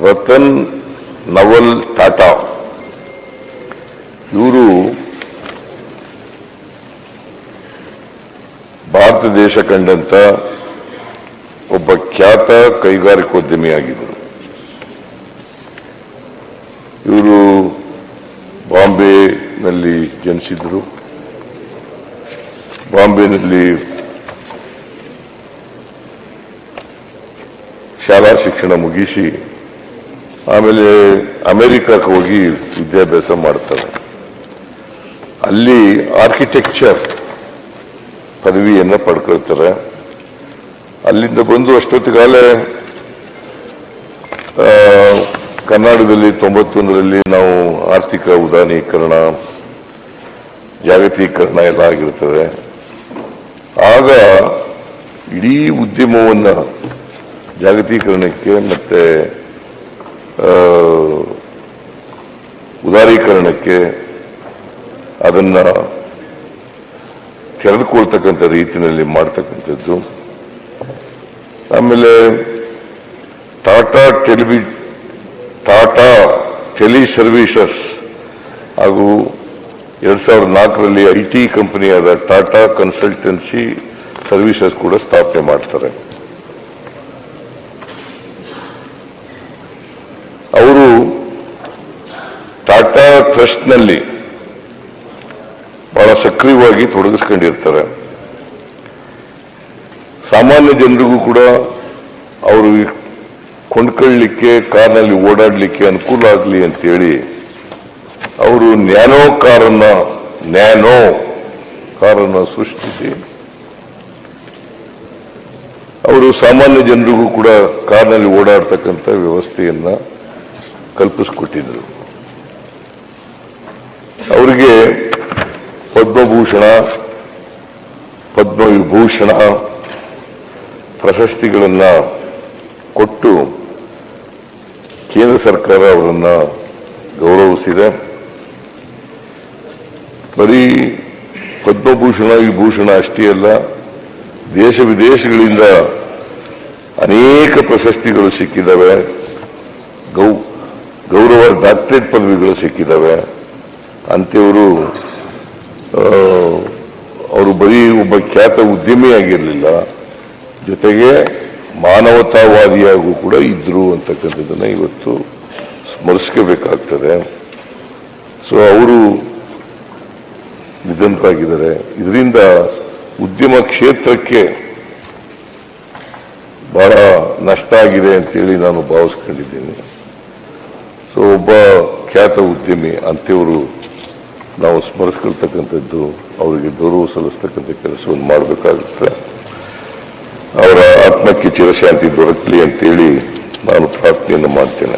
ರತನ್ ನವಲ್ ಟಾಟಾ ಇವರು ಭಾರತ ದೇಶ ಕಂಡಂತ ಒಬ್ಬ ಖ್ಯಾತ ಕೈಗಾರಿಕೋದ್ಯಮಿಯಾಗಿದ್ದರು. ಇವರು ಬಾಂಬೆನಲ್ಲಿ ಜನಿಸಿದರು. ಬಾಂಬೆನಲ್ಲಿ ಶಾಲಾ ಶಿಕ್ಷಣ ಮುಗಿಸಿ ಆಮೇಲೆ ಅಮೆರಿಕಕ್ಕೆ ಹೋಗಿ ವಿದ್ಯಾಭ್ಯಾಸ ಮಾಡ್ತಾರೆ. ಅಲ್ಲಿ ಆರ್ಕಿಟೆಕ್ಚರ್ ಪದವಿಯನ್ನು ಪಡ್ಕೊಳ್ತಾರೆ. ಅಲ್ಲಿಂದ ಬಂದು ಅಷ್ಟೊತ್ತಿಗಾಲೇ ಕರ್ನಾಟಕದಲ್ಲಿ 91ರಲ್ಲಿ ನಾವು ಆರ್ಥಿಕ ಉದಾರೀಕರಣ, ಜಾಗತೀಕರಣ ಎಲ್ಲ ಆಗಿರ್ತದೆ. ಆಗ ಇಡೀ ಉದ್ಯಮವನ್ನು ಜಾಗತೀಕರಣಕ್ಕೆ ಮತ್ತೆ ಉದಾರೀಕರಣಕ್ಕೆ ಅದನ್ನ ತೆರೆದುಕೊಳ್ತಕ್ಕಂಥ ರೀತಿಯಲ್ಲಿ ಮಾಡ್ತಕ್ಕಂಥದ್ದು. ಆಮೇಲೆ ಟಾಟಾ ಟೆಲಿ ಸರ್ವಿಸಸ್ ಹಾಗೂ 2004ರಲ್ಲಿ IT ಕಂಪನಿಯಾದ ಟಾಟಾ ಕನ್ಸಲ್ಟೆನ್ಸಿ ಸರ್ವಿಸಸ್ ಕೂಡ ಸ್ಥಾಪನೆ ಮಾಡ್ತಾರೆ. ಅವರು ಟಾಟಾ ಟ್ರಸ್ಟ್ನಲ್ಲಿ ಬಹಳ ಸಕ್ರಿಯವಾಗಿ ತೊಡಗಿಸ್ಕೊಂಡಿರ್ತಾರೆ. ಸಾಮಾನ್ಯ ಜನರಿಗೂ ಕೂಡ ಅವರು ಕೊಂಡ್ಕೊಳ್ಳಲಿಕ್ಕೆ, ಕಾರ್ನಲ್ಲಿ ಓಡಾಡಲಿಕ್ಕೆ ಅನುಕೂಲ ಆಗಲಿ ಅಂತೇಳಿ ಅವರು ನ್ಯಾನೋ ಕಾರನ್ನು ಸೃಷ್ಟಿಸಿ ಅವರು ಸಾಮಾನ್ಯ ಜನರಿಗೂ ಕೂಡ ಕಾರ್ನಲ್ಲಿ ಓಡಾಡ್ತಕ್ಕಂಥ ವ್ಯವಸ್ಥೆಯನ್ನ ಕಲ್ಪಿಸಿಕೊಟ್ಟಿದ್ದರು. ಅವರಿಗೆ ಪದ್ಮಭೂಷಣ, ಪದ್ಮವಿಭೂಷಣ ಪ್ರಶಸ್ತಿಗಳನ್ನ ಕೊಟ್ಟು ಕೇಂದ್ರ ಸರ್ಕಾರ ಅವರನ್ನ ಗೌರವಿಸಿದೆ. ಬರೀ ಪದ್ಮಭೂಷಣ ವಿಭೂಷಣ ಅಷ್ಟೇ ಅಲ್ಲ, ದೇಶ ವಿದೇಶಗಳಿಂದ ಅನೇಕ ಪ್ರಶಸ್ತಿಗಳು ಸಿಕ್ಕಿದ್ದಾವೆ. ಗೌರವ ಡಾಕ್ಟರೇಟ್ ಪದವಿಗಳು ಸಿಕ್ಕಿದ್ದಾವೆ. ಅಂತೆಯವರು ಅವರು ಬರೀ ಒಬ್ಬ ಖ್ಯಾತ ಉದ್ಯಮಿಯಾಗಿರಲಿಲ್ಲ, ಜೊತೆಗೆ ಮಾನವತಾವಾದಿಯಾಗೂ ಕೂಡ ಇದ್ರು ಅಂತಕ್ಕಂಥದ್ದನ್ನ ಇವತ್ತು ಸ್ಮರಿಸಬೇಕಾಗ್ತದೆ. ಸೊ ಅವರು ನಿಧನರಾಗಿದ್ದಾರೆ. ಇದರಿಂದ ಉದ್ಯಮ ಕ್ಷೇತ್ರಕ್ಕೆ ಬಹಳ ನಷ್ಟ ಆಗಿದೆ ಅಂತೇಳಿ ನಾನು ಭಾವಿಸ್ಕೊಂಡಿದ್ದೀನಿ. ಸೊ ಒಬ್ಬ ಖ್ಯಾತ ಉದ್ಯಮಿ ಅಂತೆಯವರು ನಾವು ಸ್ಮರಿಸ್ಕೊಳ್ತಕ್ಕಂಥದ್ದು, ಅವರಿಗೆ ಗೌರವ ಸಲ್ಲಿಸ್ತಕ್ಕಂಥ ಕೆಲಸವನ್ನು ಮಾಡಬೇಕಾಗುತ್ತೆ. ಅವರ ಆತ್ಮಕ್ಕೆ ಚಿರಶಾಂತಿ ದೊರಕಲಿ ಅಂತೇಳಿ ನಾನು ಪ್ರಾರ್ಥನೆಯನ್ನು ಮಾಡ್ತೇನೆ.